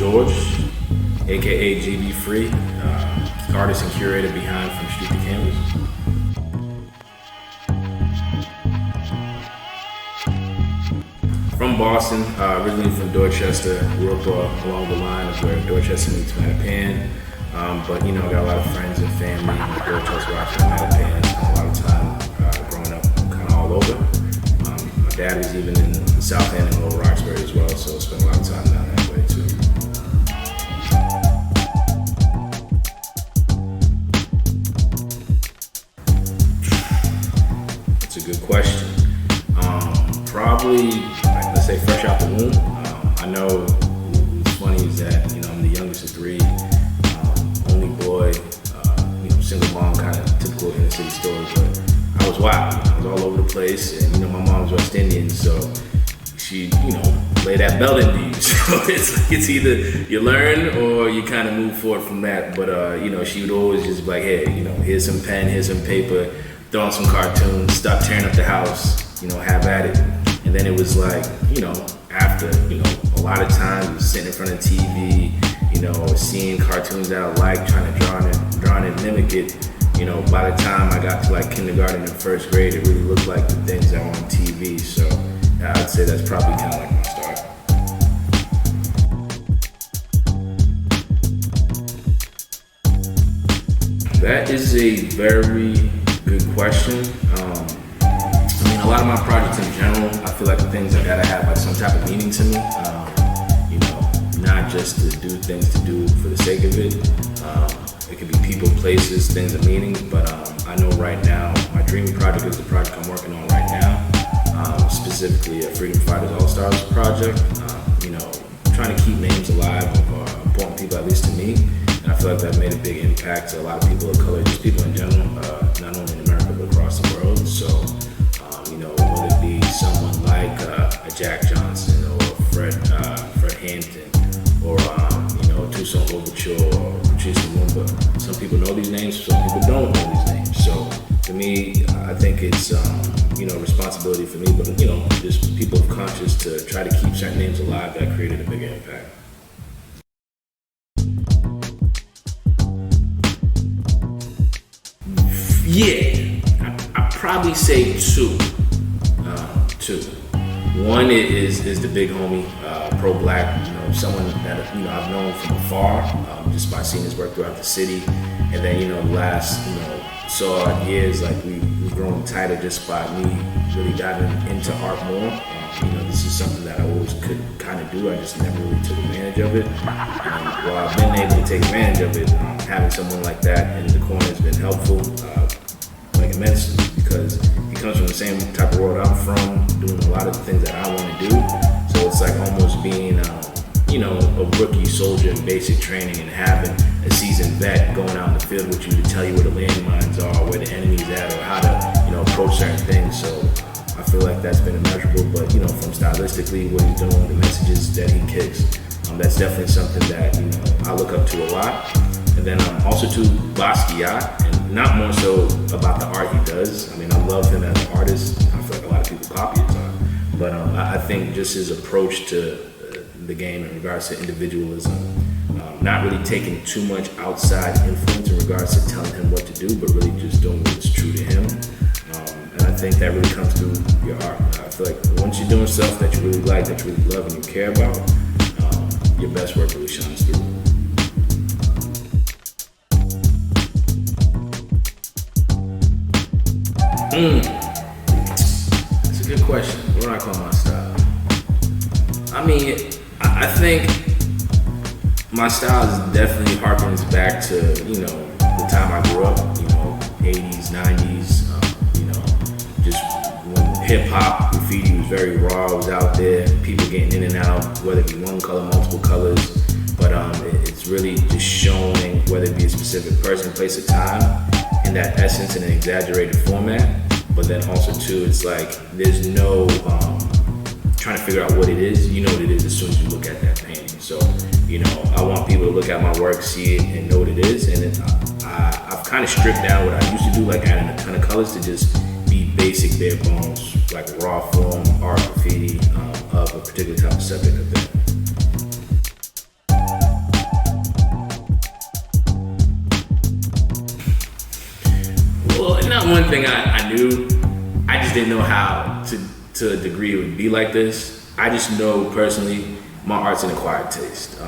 George, aka GB Free, artist and curator behind From Street to Canvas. From Boston, originally from Dorchester, grew up along the line of where Dorchester meets Mattapan. But I got a lot of friends and family in Dorchester, Rochester, Mattapan. Spent a lot of time growing up kind of all over. My dad was even in the South End and Lower Roxbury as well, so spent a lot of time down that way too. That's a good question. Probably, let's say fresh out the womb. I know what's funny is that, I'm the youngest of three, only boy, single mom, kind of typical inner city story, but I was wild. I was all over the place, and my mom's West Indian, so she, lay that belt into you. So it's either you learn or you kind of move forward from that. But she would always just be like, hey, here's some pen, here's some paper, throw on some cartoons, stop tearing up the house, have at it. And then it was like, after, a lot of times sitting in front of TV, seeing cartoons that I like, trying to draw on it, mimic it. By the time I got to like kindergarten and first grade, it really looked like the things that were on TV. So I'd say that's probably kind of like my start. That is a very good question. A lot of my projects in general, I feel like the things I gotta have like some type of meaning to me. Not just to do things to do for the sake of it. It could be people, places, things of meaning. But I know right now, my dream project is the project I'm working on right now. Specifically a Freedom Fighters All-Stars project. Trying to keep names alive of important people, at least to me. And I feel like that made a big impact to a lot of people of color, just people in general, not only in America, but across the world. So, whether it be someone like a Jack Johnson or Fred Hampton or, Tucson Overture or Patrice Lumumba. Some people know these names, some people don't know these names. So, to me, I think it's, responsibility for me, but, just people of conscience to try to keep certain names alive that created a bigger impact. Yeah, I'd probably say two. One is the big homie, pro-black, someone that I've known from afar, just by seeing his work throughout the city. And then the last years, like we've grown tighter just by me really diving into art more. This is something that I always could kind of do. I just never really took advantage of it. While I've been able to take advantage of it, having someone like that in the corner has been helpful, like immensely, because he comes from the same type of world I'm from, doing a lot of the things that I want to do. So it's like almost being, a rookie soldier in basic training and having a seasoned vet going out in the field with you to tell you where the landmines are, where the enemy's at, or how to, approach certain things. So I feel like that's been immeasurable. But from stylistically, what he's doing, the messages that he kicks, that's definitely something that I look up to a lot. And then also to Basquiat, and not more so about the art he does. I love him as an artist. I feel like a lot of people copy his art. But I think just his approach to the game in regards to individualism, not really taking too much outside influence in regards to telling him what to do, but really just doing what's true to him. And I think that really comes through your art. I feel like once you're doing stuff that you really like, that you really love and you care about, your best work really shines through. That's a good question. What do I call my style? I think my style is definitely harkens back to, the time I grew up, 80s, 90s, just when hip hop, graffiti was very raw, it was out there, people getting in and out, whether it be one color, multiple colors, but it's really just showing whether it be a specific person, place, or time, in that essence in an exaggerated format. But then also too, it's like there's no trying to figure out what it is. You know what it is as soon as you look at that painting. So I want people to look at my work, see it, and know what it is. And then I've kind of stripped down what I used to do, like adding a ton of colors, to just be basic, bare bones, like raw form art, graffiti of a particular type of subject of that. one thing I knew, I just didn't know how to a degree it would be like this. I just know personally, my art's an acquired taste.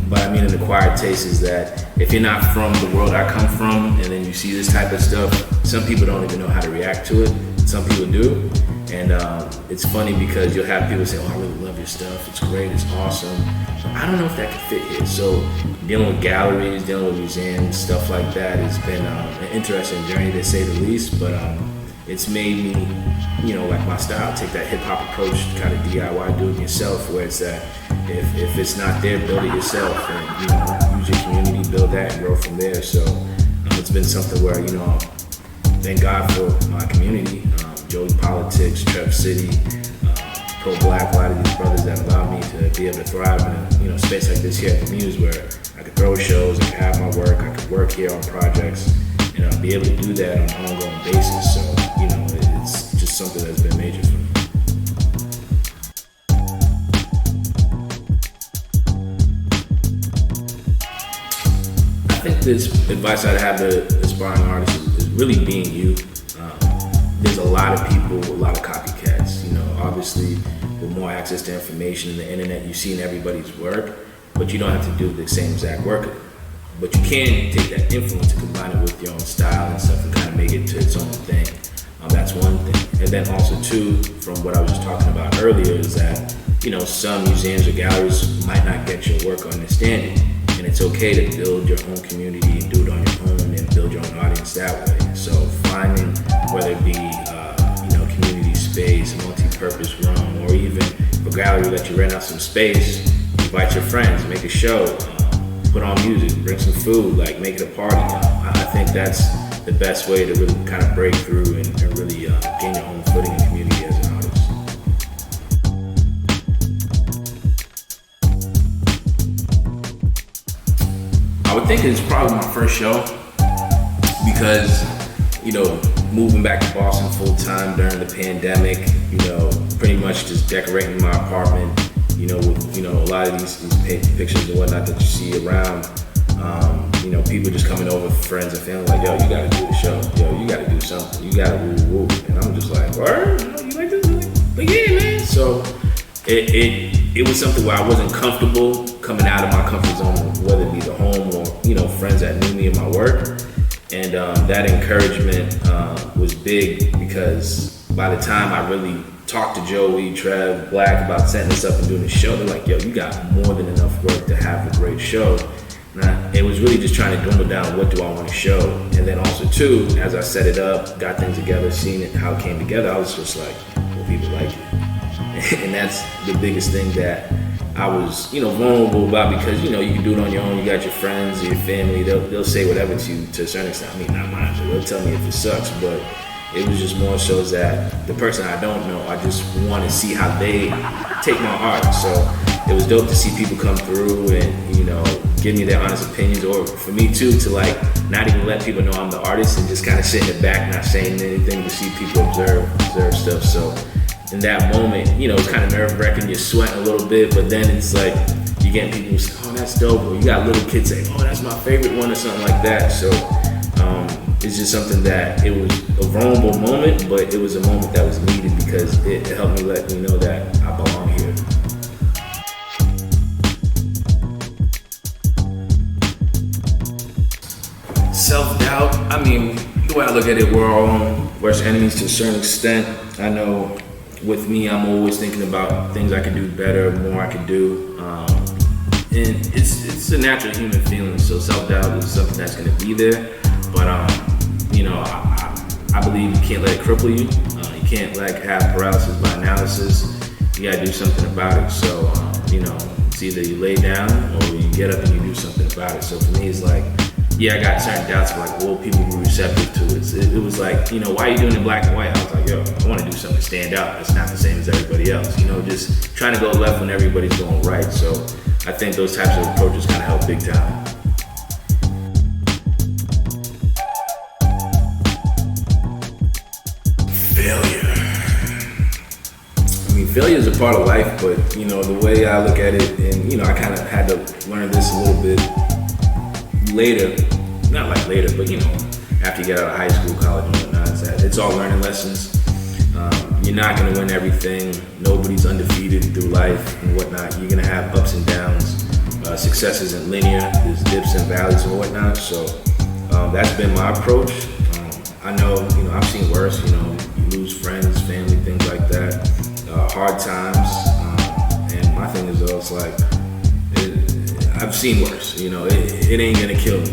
But I mean an acquired taste is that if you're not from the world I come from, and then you see this type of stuff, some people don't even know how to react to it. Some people do. And it's funny because you'll have people say, oh, I really love your stuff. It's great, it's awesome. I don't know if that could fit here. So dealing with galleries, dealing with museums, stuff like that has been an interesting journey to say the least. But it's made me, like my style, take that hip hop approach, kind of DIY, do it yourself, where it's that if it's not there, build it yourself, and use your community, build that, and grow from there. So it's been something where thank God for my community, Joey Politics, Trev City, Pro Black, a lot of these brothers that allow me to be able to thrive in a space like this here at the Muse, where I could throw shows, I could have my work, I could work here on projects, and be able to do that on an ongoing basis. So it's just something that's been major for me. I think this advice I'd have to aspiring artists is really being you. There's a lot of people, a lot of copycats. Obviously, with more access to information and the internet, you've seen everybody's work, but you don't have to do the same exact work. But you can take that influence and combine it with your own style and stuff and kind of make it to its own thing. That's one thing. And then also too, from what I was just talking about earlier, is that, some museums or galleries might not get your work or understand it. And it's okay to build your own community and do it on your own and build your own audience that way. So finding, whether it be, community space, multi-purpose room, or even a gallery that you rent out some space, invite your friends, make a show, put on music, bring some food, make it a party. I think that's the best way to really kind of break through and really gain your own footing in community as an artist. I would think it's probably my first show because, moving back to Boston full time during the pandemic, pretty much just decorating my apartment, with, a lot of these pictures and whatnot that you see around. People just coming over, friends and family, like, yo, you gotta do the show. Yo, you gotta do something. You gotta woo. And I'm just like, word? You like this? Like, yeah, man. So it was something where I wasn't comfortable coming out of my comfort zone, whether it be the home or, friends that knew me and my work. And that encouragement was big because by the time I really talked to Joey, Trev, Black about setting this up and doing the show, they're like, yo, you got more than enough work to have a great show. And it was really just trying to dwindle down what do I want to show. And then also too, as I set it up, got things together, seeing it, how it came together, I was just like, well, people like it. And that's the biggest thing that I was, vulnerable about, because, you can do it on your own. You got your friends, your family, they'll say whatever to you to a certain extent. I mean, not mine, so they'll tell me if it sucks, but it was just more so that the person I don't know, I just want to see how they take my art. So it was dope to see people come through and, give me their honest opinions, or for me too, to not even let people know I'm the artist and just kind of sit in the back, not saying anything, to see people observe stuff. So in that moment, it's kind of nerve-wracking, you're sweating a little bit, but then it's like, you're getting people who say, oh, that's dope, or you got little kids saying, oh, that's my favorite one, or something like that. So it's just something that, it was a vulnerable moment, but it was a moment that was needed because it helped me let me know that I belong here. Self-doubt, I mean, the way I look at it, we're all worst enemies to a certain extent. I know with me, I'm always thinking about things I can do better, more I can do. And it's a natural human feeling, so self-doubt is something that's gonna be there. But I believe you can't let it cripple you. You can't have paralysis by analysis. You gotta do something about it. So, it's either you lay down or you get up and you do something about it. So for me, it's like, yeah, I got certain doubts of will people be receptive to it? It was like, why are you doing it black and white? I was like, yo, I want to do something to stand out. It's not the same as everybody else. Just trying to go left when everybody's going right. So I think those types of approaches kind of help big time. Failure. I mean, failure is a part of life, but the way I look at it, and I kind of had to learn this a little bit later, not later, but after you get out of high school, college, and whatnot. It's all learning lessons. You're not going to win everything. Nobody's undefeated through life and whatnot. You're going to have ups and downs. Success isn't linear. There's dips and valleys and whatnot. So that's been my approach. I know, I've seen worse. You lose friends, family, things like that. Hard times. And my thing is also like, I've seen worse. It ain't gonna kill me.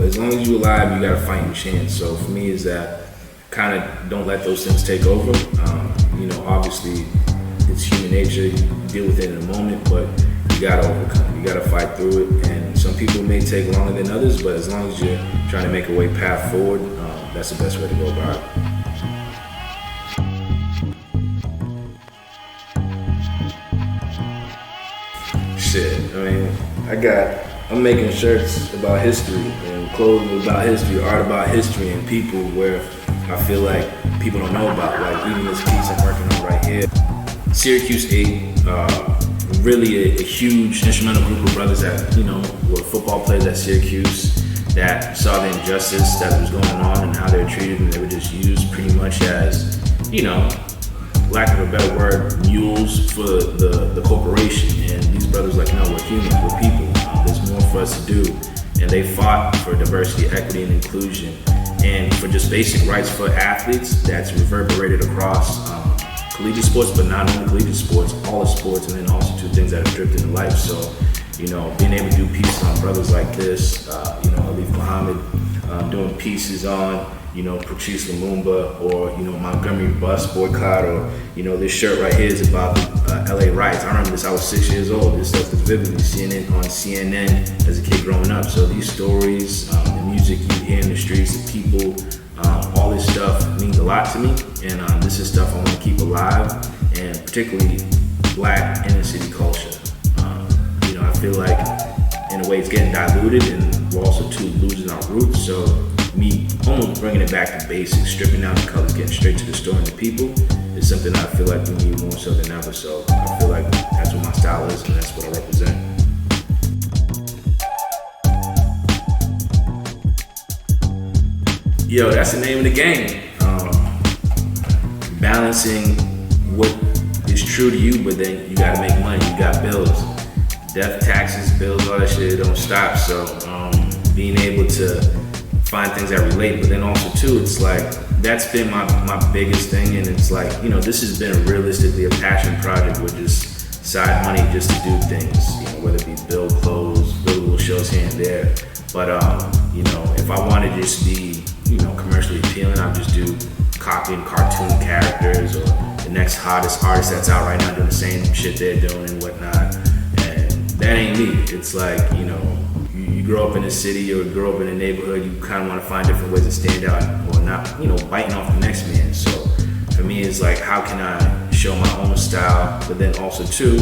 As long as you're alive, you got a fighting chance. So for me, is that kind of don't let those things take over. Obviously, it's human nature. You deal with it in a moment, but you gotta overcome. You gotta fight through it. And some people may take longer than others, but as long as you're trying to make a path forward, that's the best way to go about it. Shit, I'm making shirts about history and clothing about history, art about history, and people where I feel like people don't know about. Like even this piece I'm working on right here, Syracuse 8, really a huge instrumental group of brothers that were football players at Syracuse that saw the injustice that was going on and how they were treated, and they were just used pretty much as, lack of a better word, mules for the corporation. And these brothers like, we're humans, we're people. There's more for us to do. And they fought for diversity, equity, and inclusion, and for just basic rights for athletes that's reverberated across collegiate sports, but not only collegiate sports, all the sports, and then also two things that have dripped into life. So, being able to do pieces on brothers like this, Alif Muhammad, doing pieces on, Patrice Lumumba, or, Montgomery bus boycott, or, this shirt right here is about LA riots. I remember this, I was 6 years old. This stuff was vividly seeing it on CNN as a kid growing up. So these stories, the music you hear in the streets, the people, all this stuff means a lot to me. And this is stuff I want to keep alive, and particularly Black inner city culture. I feel like in a way it's getting diluted, and we're also too losing our roots. So me almost bringing it back to basics, stripping down the colors, getting straight to the store and the people is something I feel like we need more so than ever. So I feel like that's what my style is, and that's what I represent. Yo, that's the name of the game. Balancing what is true to you, but then you gotta make money, you got bills. Death, taxes, bills, all that shit don't stop. So being able to find things that relate, but then also too, it's like that's been my biggest thing, and it's like this has been realistically a passion project with just side money just to do things, whether it be build clothes, build little shows here and there. But if I want to just be commercially appealing, I'll just do copying cartoon characters, or the next hottest artist that's out right now doing the same shit they're doing and whatnot. That ain't me. It's like, you grow up in a city or grow up in a neighborhood, you kind of want to find different ways to stand out, or not, biting off the next man. So for me, it's like, how can I show my own style, but then also too,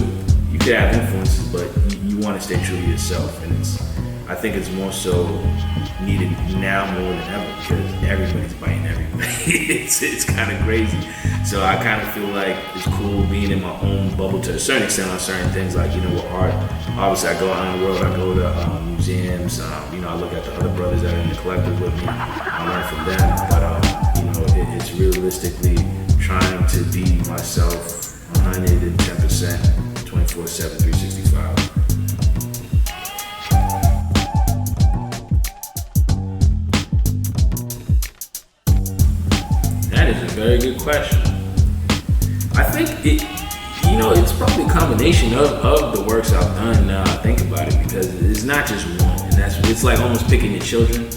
you could have influences, but you want to stay true to yourself. And I think it's more so needed now more than ever, because everybody's biting everybody. it's kind of crazy. So I kind of feel like it's cool being in my own bubble to a certain extent on certain things, like, with art. Obviously, I go out in the world, I go to museums, I look at the other brothers that are in the collective with me, I learn from them, but, it's realistically trying to be myself 110%, 24/7, 365. That is a very good question. I think it's probably a combination of the works I've done now I think about it, because it's not just one, and it's like almost picking your children,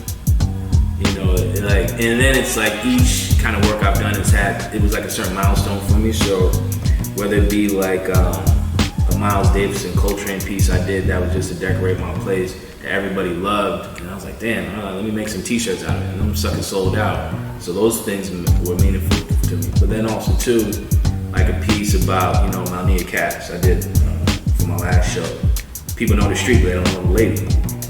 and then it's like each kind of work I've done it was like a certain milestone for me. So whether it be like a Miles Davis and Coltrane piece I did that was just to decorate my place that everybody loved, and I was like, damn, let me make some t-shirts out of it, and them suckers sold out. So those things were meaningful to me. But then also too, like a piece about, Malnia Cass I did for my last show. People know the street, but they don't know the lady.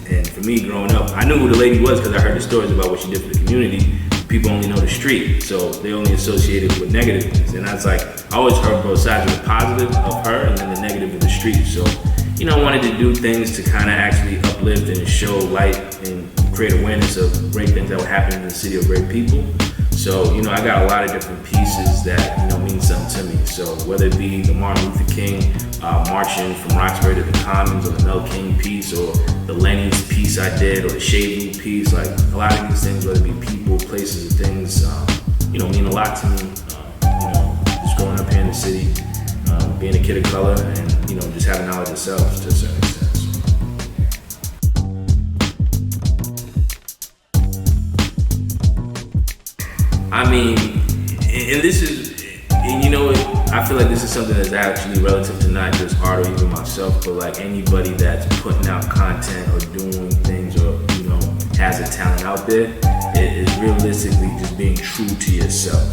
And for me growing up, I knew who the lady was because I heard the stories about what she did for the community. People only know the street, so they only associate it with negative things. And I was like, I always heard both sides of the positive of her and then the negative of the street. So, I wanted to do things to kind of actually uplift and show light and create awareness of great things that were happening in the city of great people. So, I got a lot of different pieces that, mean something to me. So whether it be the Martin Luther King marching from Roxbury to the Commons, or the Mel King piece, or the Lenny's piece I did, or the Shade Root piece, like a lot of these things, whether it be people, places, and things, mean a lot to me. Just growing up here in the city, being a kid of color, and, just having knowledge of self to a certain extent. And this is, I feel like this is something that's actually relative to not just art or even myself, but like anybody that's putting out content or doing things, or, has a talent out there, it is realistically just being true to yourself.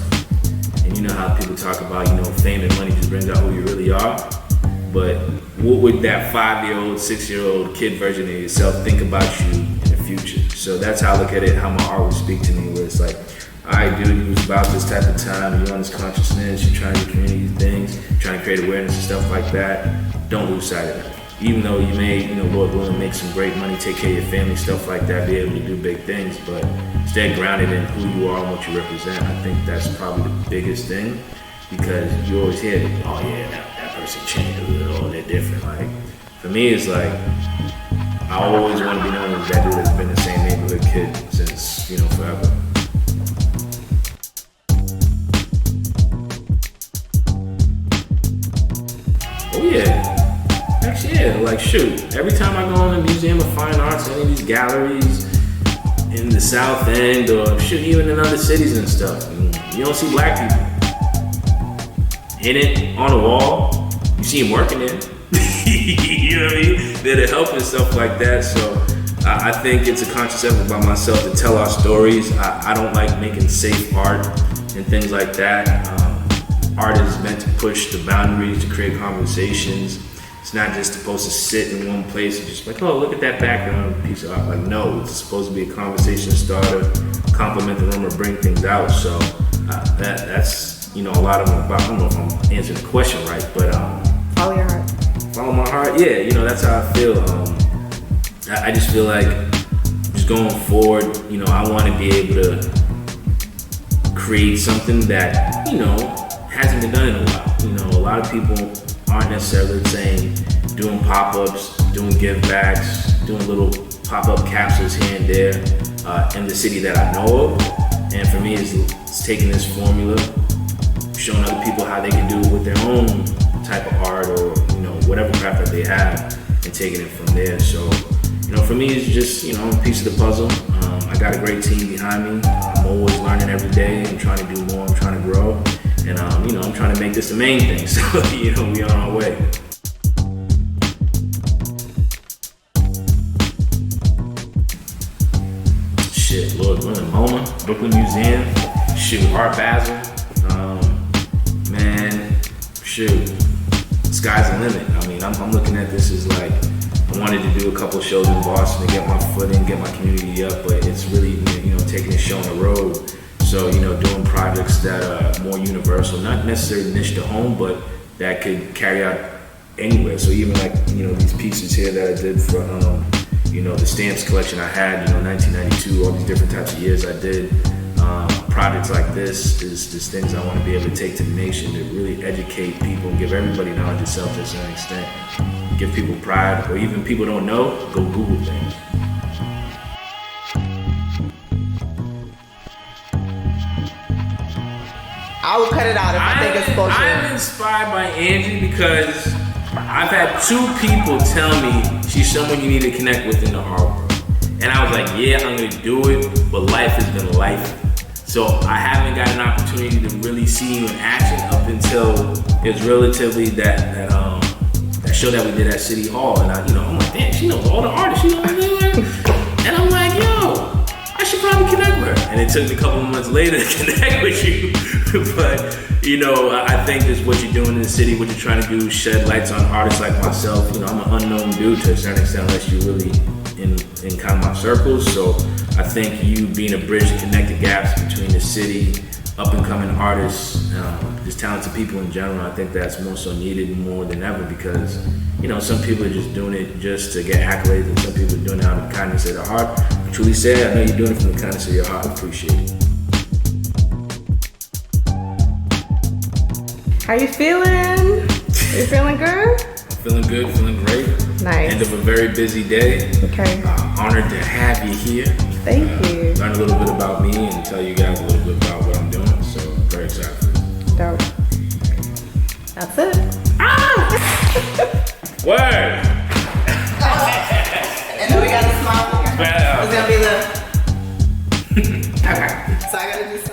And you know how people talk about, fame and money just brings out who you really are, but what would that 5-year-old, 6-year-old kid version of yourself think about you in the future? So that's how I look at it, how my art would speak to me, where it's like, alright dude, you was about this type of time, you're on this consciousness, you're trying to community things, trying to create awareness and stuff like that. Don't lose sight of that. Even though you may, Lord willing, make some great money, take care of your family, stuff like that, be able to do big things, but stay grounded in who you are and what you represent. I think that's probably the biggest thing, because you always hear, oh yeah, that person changed a little, they're different. Like, for me, it's like, I always want to be known as that dude that's been the same neighborhood kid since, forever. Oh yeah, actually yeah, like shoot, every time I go in the Museum of Fine Arts, any of these galleries in the South End, or shoot, even in other cities and stuff, you don't see black people in it, on the wall. You see them working it. You know what I mean? They're to help and stuff like that. So I think it's a conscious effort by myself to tell our stories. I don't like making safe art and things like that. Art is meant to push the boundaries, to create conversations. It's not just supposed to sit in one place and just like, oh, look at that background piece of art. Like, no, it's supposed to be a conversation starter, complement the room, or bring things out. So that's, a lot of them about, I don't know if I'm answering the question right, but follow your heart. Follow my heart, yeah, that's how I feel. I just feel like just going forward, I want to be able to create something that, hasn't been done in a while. A lot of people aren't necessarily saying doing pop-ups, doing give backs, doing little pop-up capsules here and there in the city that I know of. And for me, it's taking this formula, showing other people how they can do it with their own type of art, or whatever craft that they have, and taking it from there. So for me, it's just a piece of the puzzle. I got a great team behind me. I'm always learning every day. I'm trying to do more. I'm trying to grow. And I'm trying to make this the main thing. So, we on our way. Shit, Lord willing, MoMA, Brooklyn Museum, shoot, Art Basel. Man, shoot, sky's the limit. I'm looking at this as like, I wanted to do a couple shows in Boston to get my foot in, get my community up, but it's really, taking a show on the road. So, doing projects that are more universal, not necessarily niche to home, but that could carry out anywhere. So even like, these pieces here that I did for, the stamps collection I had, 1992, all these different types of years I did. Projects like this is things I want to be able to take to the nation, to really educate people and give everybody knowledge of self to a certain extent. Give people pride, or even people don't know, go Google things. I will cut it out if I think it's bullshit. I'm inspired by Angie because I've had 2 people tell me she's someone you need to connect with in the art world. And I was like, yeah, I'm gonna do it, but life has been life. So I haven't got an opportunity to really see you in action up until it was relatively that show that we did at City Hall. And I'm like, damn, she knows all the artists, she knows everything. And I'm like, yo, I should probably connect with her. And it took me a couple of months later to connect with you. But, I think that's what you're doing in the city, what you're trying to do, shed lights on artists like myself. I'm an unknown dude to a certain extent, unless you're really in kind of my circles. So I think you being a bridge to connect the gaps between the city, up and coming artists, just talented people in general, I think that's more so needed more than ever, because, some people are just doing it just to get accolades, and some people are doing it out of the kindness of their heart. truly say it. I know you're doing it from the kindness of your heart. I appreciate it. How you feeling? Are you feeling good? Feeling good, feeling great. Nice. End of a very busy day. Okay. Honored to have you here. Thank you. Learn a little bit about me and tell you guys a little bit about what I'm doing. So very excited for it. Dope. That's it. Word! And then we got the smile. Well, It's gonna be the. Okay. So I gotta do something.